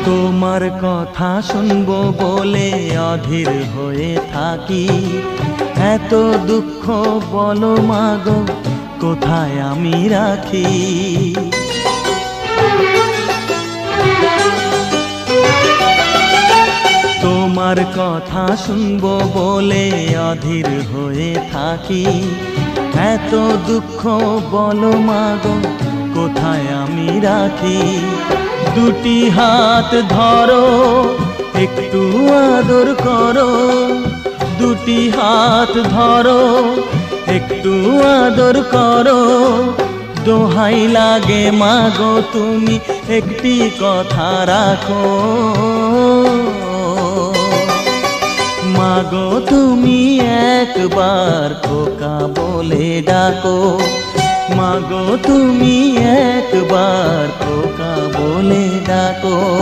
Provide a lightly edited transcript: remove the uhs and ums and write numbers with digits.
তোমার কথা শুনবো বলে অধীর হয়ে থাকি, এত দুঃখ বলো মাগো কোথায় আমি রাখি। তোমার কথা শুনবো বলে অধীর হয়ে থাকি, এত দুঃখ বলো মাগো কোথায় আমি রাখি। দুটি হাত ধরো একটু আদর করো, দুটি হাত ধরো একটু আদর করো, দোহাই লাগে মাগো তুমি একটি কথা রাখো। মাগো তুমি একবার খোকা বলে ডাকো, মাগো তুমি একবার খোকা বলে ডাকো।